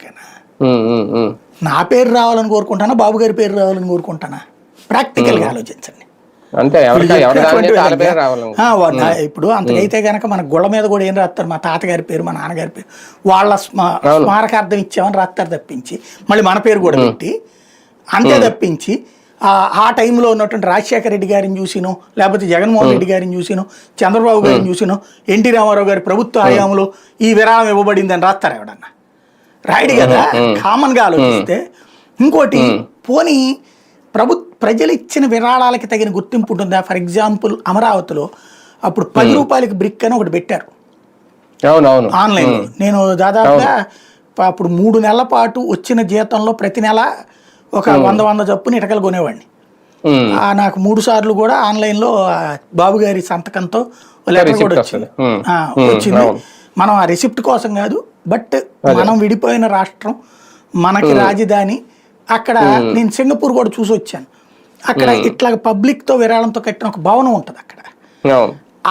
ఎవరికైనా. నా పేరు రావాలని కోరుకుంటానా, బాబు గారి పేరు రావాలని కోరుకుంటానా? ప్రాక్టికల్గా ఆలోచించండి. ఇప్పుడు అంతకైతే గనక మన గుళ్ళ మీద కూడా ఏం రాస్తారు, మా తాతగారి పేరు మా నాన్నగారి పేరు వాళ్ళ స్మారకార్థం ఇచ్చామని రాస్తారు తప్పించి, మళ్ళీ మన పేరు కూడా పెట్టి అంతే తప్పించి ఆ టైంలో ఉన్నటువంటి రాజశేఖర రెడ్డి గారిని చూసినో, లేకపోతే జగన్మోహన్ రెడ్డి గారిని చూసినో, చంద్రబాబు గారిని చూసినో, ఎన్టీ రామారావు గారి ప్రభుత్వ హయాంలో ఈ విరాళం ఇవ్వబడింది అని రాస్తారు ఎవడన్నా? రాయడు కదా. కామన్గా ఆలోచిస్తే. ఇంకోటి, పోనీ ప్రజలు ఇచ్చిన విరాళాలకి తగిన గుర్తింపు ఉంటుందా? ఫర్ ఎగ్జాంపుల్ అమరావతిలో అప్పుడు 10 రూపాయలకి బ్రిక్ అని ఒకటి పెట్టారు ఆన్లైన్లో. నేను దాదాపుగా అప్పుడు 3 నెలల పాటు వచ్చిన జీతంలో ప్రతి నెల ఒక 100 చొప్పున ఇటకలు కొనేవాడిని. నాకు 3 సార్లు కూడా ఆన్లైన్లో బాబు గారి సంతకంతో లెటర్ కూడా వచ్చింది. మనం ఆ రిసిప్ట్ కోసం కాదు, బట్ మనం విడిపోయిన రాష్ట్రం, మనకి రాజధాని. అక్కడ నేను సింగపూర్ కూడా చూసి వచ్చాను. అక్కడ ఇట్లా పబ్లిక్తో విరాళంతో కట్టిన ఒక భవనం ఉంటుంది అక్కడ.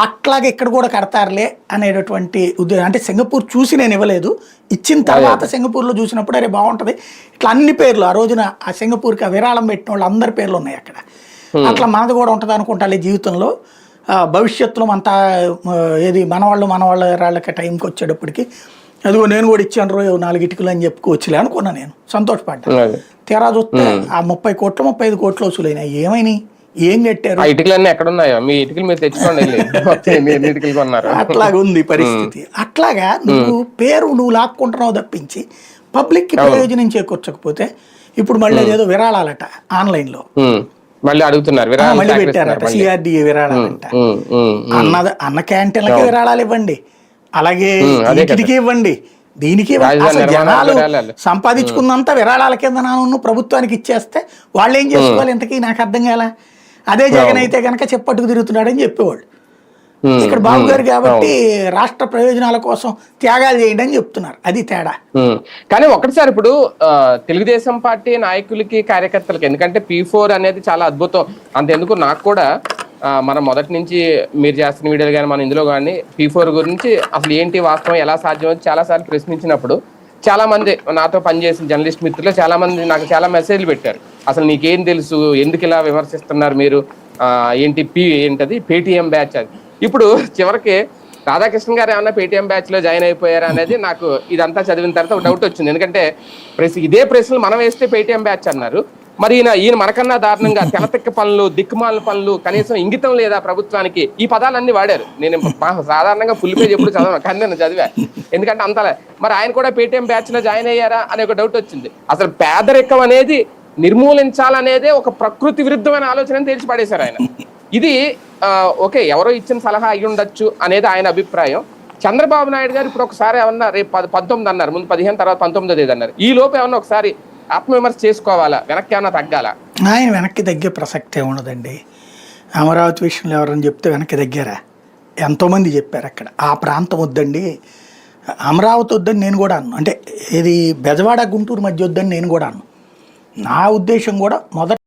అట్లాగే ఇక్కడ కూడా కడతారులే అనేటటువంటి ఉద్దేశం. అంటే సింగపూర్ చూసి నేను ఇవ్వలేదు, ఇచ్చిన తర్వాత సింగపూర్లో చూసినప్పుడు అరే బాగుంటుంది ఇట్లా అన్ని పేర్లు ఆ రోజున ఆ సింగపూర్కి ఆ విరాళం పెట్టిన వాళ్ళు అందరి పేర్లు ఉన్నాయి అక్కడ. అట్లా మనది కూడా ఉంటుంది అనుకుంటాలే జీవితంలో. భవిష్యత్తులో అంతా ఏది మనవాళ్ళ రాళ్ళకి టైంకి వచ్చేటప్పటికి అదిగో నేను కూడా ఇచ్చాను 4 ఇటుకలు అని చెప్పుకోవచ్చులే అనుకున్నా. నేను సంతోషపడ్డా. తీరా చూస్తే ఆ 30 కోట్లు 35 కోట్లు వసూలైనా ఏమైనా ఏం కట్టారు? అట్లాగా ఉంది పరిస్థితి. అట్లాగా నువ్వు లాక్కుంటున్నావు తప్పించి పబ్లిక్ కి ప్రయోజనం చేకూర్చకపోతే ఇప్పుడు మళ్ళీ అదేదో విరాళాలట ఆన్లైన్ లో మళ్ళీ అడుగుతున్నారు, మళ్ళీ పెట్టారట సిఆర్డిఏ విరాళాలంట. అన్న క్యాంటీన్లకి విరాళాలు ఇవ్వండి, అలాగే ఇంటికి ఇవ్వండి, దీనికి అసలు జనాలు సంపాదించుకున్నంత విరాళాల కింద నాను ప్రభుత్వానికి ఇచ్చేస్తే వాళ్ళు ఏం చేసుకోవాలి ఇంతకీ నాకు అర్థం కాల. అదే జగన్ అయితే కనుక చెప్పట్టుకు తిరుగుతున్నాడని చెప్పేవాళ్ళు. ఇక్కడ బాబు గారు కాబట్టి రాష్ట్ర ప్రయోజనాల కోసం త్యాగాలు చేయండి అని చెప్తున్నారు. అది తేడా. కానీ ఒకటిసారి ఇప్పుడు తెలుగుదేశం పార్టీ నాయకులకి కార్యకర్తలకి, ఎందుకంటే P4 అనేది చాలా అద్భుతం. అంతెందుకు నాకు కూడా మనం మొదటి నుంచి మీరు చేస్తున్న వీడియోలు కానీ మనం ఇందులో కానీ P4 గురించి అసలు ఏంటి వాస్తవం ఎలా సాధ్యం చాలా సార్లు ప్రశ్నించినప్పుడు చాలా మంది నాతో పనిచేసిన జర్నలిస్ట్ మిత్రులు చాలా మంది నాకు చాలా మెసేజ్లు పెట్టారు. అసలు నీకేం తెలుసు, ఎందుకు ఇలా విమర్శిస్తున్నారు మీరు, ఏంటది పేటీఎం బ్యాచ్ అది. ఇప్పుడు చివరికి రాధాకృష్ణ గారు ఏమన్నా పేటీఎం బ్యాచ్ లో జాయిన్ అయిపోయారా అనేది నాకు ఇదంతా చదివిన తర్వాత ఒక డౌట్ వచ్చింది. ఎందుకంటే ఇదే ప్రశ్నలు మనం వేస్తే పేటీఎం బ్యాచ్ అన్నారు, మరి ఈయన మనకన్నా దారుణంగా తెలతిక్క పనులు, దిక్కుమాల పనులు, కనీసం ఇంగితం లేదా ప్రభుత్వానికి, ఈ పదాలన్నీ వాడారు. నేను సాధారణంగా ఫుల్ పేజ్ ఎప్పుడు చదవను, కానీ నేను చదివా. ఎందుకంటే అంత మరి ఆయన కూడా పేటీఎం బ్యాచ్ లో జాయిన్ అయ్యారా అనే ఒక డౌట్ వచ్చింది. అసలు పేదరికం అనేది నిర్మూలించాలనేదే ఒక ప్రకృతి విరుద్ధమైన ఆలోచన తేల్చి పడేశారు ఆయన. ఇది ఓకే, ఎవరో ఇచ్చిన సలహా అయ్యి ఉండొచ్చు అనేది ఆయన అభిప్రాయం. చంద్రబాబు నాయుడు గారు ఇప్పుడు ఒకసారి ఏమన్నా రేపు 19 అన్నారు, ముందు 15 తర్వాత 19వ తేదీ అన్నారు. ఈ లోపు ఏమన్నా ఒకసారి ఆత్మవిమర్శ చేసుకోవాలా, వెనక్కి ఏమన్నా తగ్గాల? ఆయన వెనక్కి తగ్గే ప్రసక్తే ఉండదండి. అమరావతి విషయంలో ఎవరని చెప్తే వెనక్కి తగ్గారా? ఎంతోమంది చెప్పారు అక్కడ ఆ ప్రాంతం వద్దండి, అమరావతి వద్దని నేను కూడా అన్నాను. అంటే ఇది బెజవాడ గుంటూరు మధ్య వద్దని నేను కూడా అన్నాను. నా ఉద్దేశం కూడా మొదట